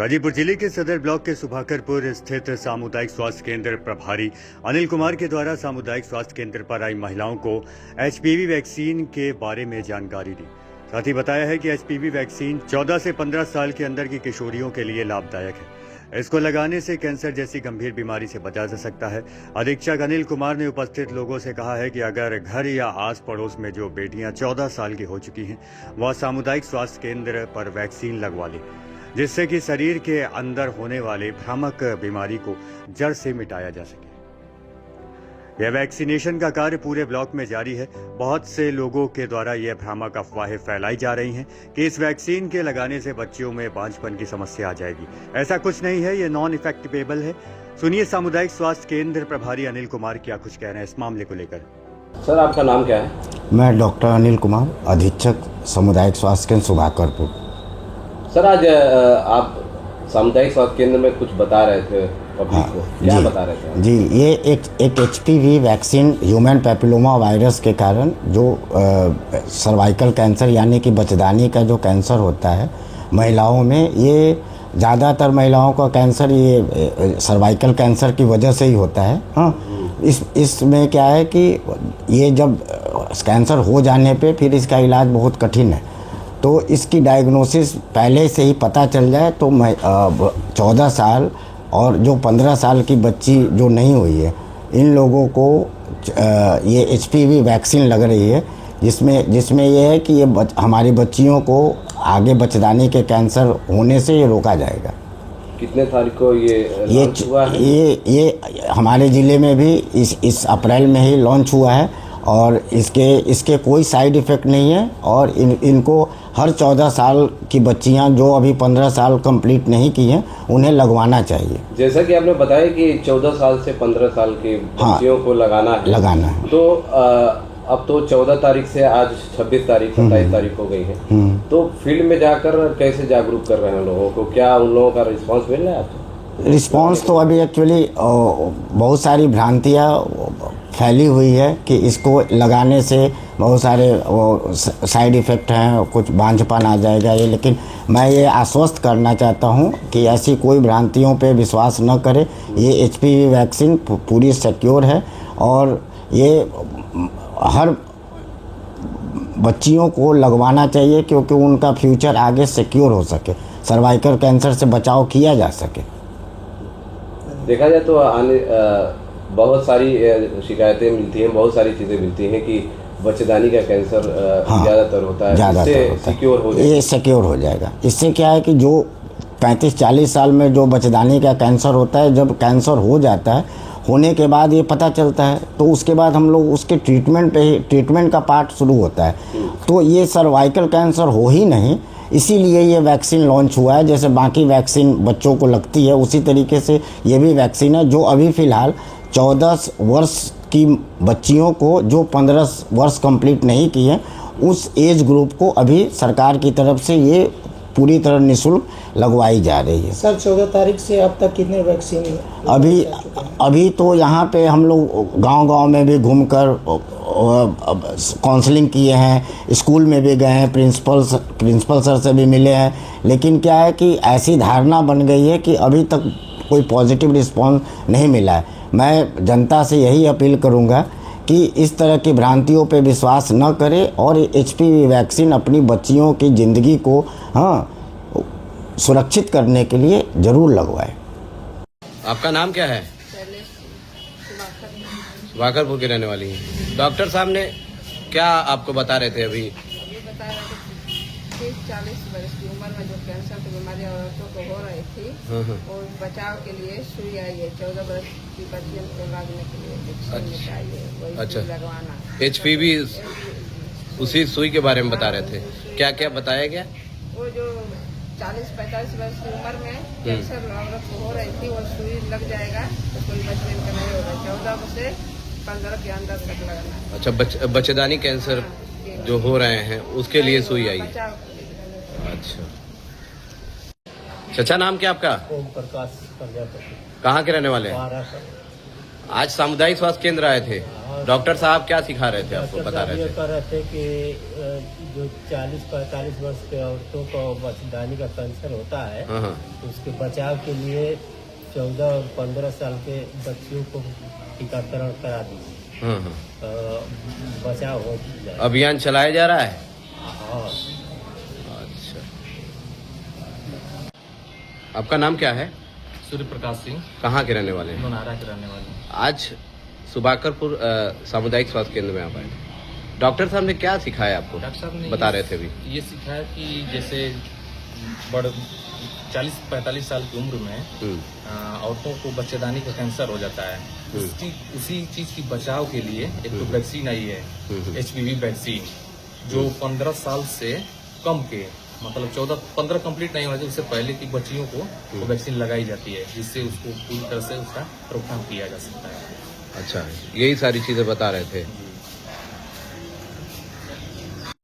गाजीपुर जिले के सदर ब्लॉक के सुभाकरपुर स्थित सामुदायिक स्वास्थ्य केंद्र प्रभारी अनिल कुमार के द्वारा सामुदायिक स्वास्थ्य केंद्र पर आई महिलाओं को एचपीवी वैक्सीन के बारे में जानकारी दी। साथ ही बताया है कि एचपीवी वैक्सीन 14 से 15 साल के अंदर की किशोरियों के लिए लाभदायक है। इसको लगाने से कैंसर जैसी गंभीर बीमारी से बचा जा सकता है। अधीक्षक अनिल कुमार ने उपस्थित लोगों से कहा है कि अगर घर या आस पड़ोस में जो बेटियां 14 साल की हो चुकी हैं वह सामुदायिक स्वास्थ्य केंद्र पर वैक्सीन लगवा लें, जिससे कि शरीर के अंदर होने वाले भ्रामक बीमारी को जड़ से मिटाया जा सके। यह वैक्सीनेशन का कार्य पूरे ब्लॉक में जारी है। बहुत से लोगों के द्वारा यह भ्रामक अफवाहें फैलाई जा रही हैं कि इस वैक्सीन के लगाने से बच्चियों में बांझपन की समस्या आ जाएगी। ऐसा कुछ नहीं है, यह नॉन इफेक्टेबल है। सुनिए सामुदायिक स्वास्थ्य केंद्र प्रभारी अनिल कुमार क्या कुछ कह रहे हैं इस मामले को लेकर। सर, आपका नाम क्या है? मैं डॉक्टर अनिल कुमार, अधीक्षक सामुदायिक स्वास्थ्य केंद्र सुभाकरपुर। सर, आज आप सामुदायिक स्वास्थ्य केंद्र में कुछ बता रहे थे पब्लिक को, क्या बता रहे थे? जी, ये एक HPV vaccine human papilloma virus के कारण जो सर्वाइकल कैंसर यानी कि बच्चेदानी का जो कैंसर होता है महिलाओं में, ये ज़्यादातर महिलाओं का कैंसर ये सर्वाइकल कैंसर की वजह से ही होता है। हाँ, इसमें क्या है कि ये जब कैंसर हो जाने पे फिर इसका इलाज बहुत कठिन है। तो इसकी डायग्नोसिस पहले से ही पता चल जाए तो 14 साल और जो 15 साल की बच्ची जो नहीं हुई है, इन लोगों को ये एचपीवी वैक्सीन लग रही है, जिसमें ये है कि ये हमारी बच्चियों को आगे बच्चेदानी के कैंसर होने से ये रोका जाएगा। कितने तारीख को ये लॉन्च हुआ है? ये हमारे ज़िले में भी इस अप्रैल में ही लॉन्च हुआ है और इसके कोई साइड इफ़ेक्ट नहीं है और इनको हर 14 साल की बच्चियां जो अभी 15 साल कंप्लीट नहीं की हैं उन्हें लगवाना चाहिए। जैसा कि आपने बताया कि 14 साल से 15 साल की बच्चियों को लगाना है। तो अब तो 14 तारीख से आज 26 तारीख 27 तारीख हो गई है। तो फील्ड में जाकर कैसे जागरूक कर रहे हैं लोगों को? क्या उन लोगों का रिस्पॉन्स मिल रहा है आपको? रिस्पॉन्स तो अभी एक्चुअली बहुत सारी भ्रांतियाँ फैली हुई है कि इसको लगाने से बहुत सारे साइड इफ़ेक्ट हैं, कुछ बांझपन आ जाएगा ये, लेकिन मैं ये आश्वस्त करना चाहता हूँ कि ऐसी कोई भ्रांतियों पे विश्वास न करें। ये एचपीवी वैक्सीन पूरी सिक्योर है और ये हर बच्चियों को लगवाना चाहिए क्योंकि उनका फ्यूचर आगे सिक्योर हो सके, सर्वाइकल कैंसर से बचाव किया जा सके। देखा जाए तो बहुत सारी शिकायतें मिलती हैं, बहुत सारी चीज़ें मिलती हैं कि बच्चेदानी का कैंसर ज़्यादातर होता है, इससे सिक्योर हो जाएगा। ये सिक्योर हो जाएगा। इससे क्या है कि जो 35-40 साल में जो बच्चेदानी का कैंसर होता है, जब कैंसर हो जाता है, होने के बाद ये पता चलता है तो उसके बाद हम लोग उसके ट्रीटमेंट का पार्ट शुरू होता है। तो ये सर्वाइकल कैंसर हो ही नहीं, इसीलिए ये वैक्सीन लॉन्च हुआ है। जैसे बाकी वैक्सीन बच्चों को लगती है उसी तरीके से ये भी वैक्सीन है जो अभी फ़िलहाल 14 वर्ष की बच्चियों को जो 15 वर्ष कंप्लीट नहीं की है उस एज ग्रुप को अभी सरकार की तरफ से ये पूरी तरह निःशुल्क लगवाई जा रही है। सर, 14 तारीख से अब तक कितने वैक्सीन अभी तो यहाँ पे हम लोग गांव में भी घूमकर काउंसलिंग किए हैं, स्कूल में भी गए हैं, प्रिंसिपल सर से भी मिले हैं, लेकिन क्या है कि ऐसी धारणा बन गई है कि अभी तक कोई पॉजिटिव रिस्पॉन्स नहीं मिला है। मैं जनता से यही अपील करूँगा कि इस तरह की भ्रांतियों पे विश्वास न करें और एचपीवी वैक्सीन अपनी बच्चियों की ज़िंदगी को सुरक्षित करने के लिए ज़रूर लगवाएं। आपका नाम क्या है? सुभाकरपुर की रहने वाली हैं। डॉक्टर साहब ने क्या आपको बता रहे थे? अभी ये बता रहे थे कि 30-40 वर्ष की उम्र में जो कैंसर की बीमारी औरतों को हो रही थी और बचाव के लिए सुई आई है 14 वर्ष की बच्चियों को लगने के लिए चाहिए। अच्छा, लगवाना एचपीवी उसी सुई के बारे में बता रहे थे। क्या क्या बताया गया? वो जो 40-45 वर्ष की उम्र में कैंसर औरत को हो रही थी वो सुई लग जाएगा तो कोई बचने का नहीं होगा। 14 से 15 के अंदर तक लगना। अच्छा, बच्चेदानी कैंसर जो हो रहे हैं उसके लिए सुई आई। अच्छा, चाचा नाम क्या आपका? ओम प्रकाश प्रजापति। कहाँ के रहने वाले हैं? आज सामुदायिक स्वास्थ्य केंद्र आए थे, डॉक्टर साहब क्या सिखा रहे थे आपको, डॉक्टर बता साहब रहे ये थे? कह रहे थे कि जो 40-45 वर्ष के औरतों को बच्चेदानी का कैंसर होता है, हाँ, हाँ। तो उसके बचाव के लिए 14 और 15 साल के बच्चियों को टीकाकरण करा दीजिए, हाँ, हाँ। बचाव हो जाए। अभियान चलाया जा रहा है। हाँ। अच्छा, आपका नाम क्या है? सूर्य प्रकाश सिंह, कहाँ के रहने वाले हैं? लोनारा के रहने वाले। आज सुभाकरपुर सामुदायिक स्वास्थ्य केंद्र में आप आए थे। डॉक्टर साहब ने क्या सिखाया आपको? डॉक्टर साहब ने बता रहे थे अभी। ये सिखाया कि जैसे 40-45 साल की उम्र में औरतों को बच्चेदानी का कैंसर हो जाता है, उसी चीज की बचाव के लिए एक तो वैक्सीन आई है, HPV वैक्सीन, जो 15 साल से कम के, मतलब 14-15 कंप्लीट नहीं होना चाहिए, उससे पहले की बच्चियों को वो वैक्सीन लगाई जाती है, जिससे उसको पूरी तरह से उसका रोकथाम किया जा सकता है। अच्छा, यही सारी चीजें बता रहे थे।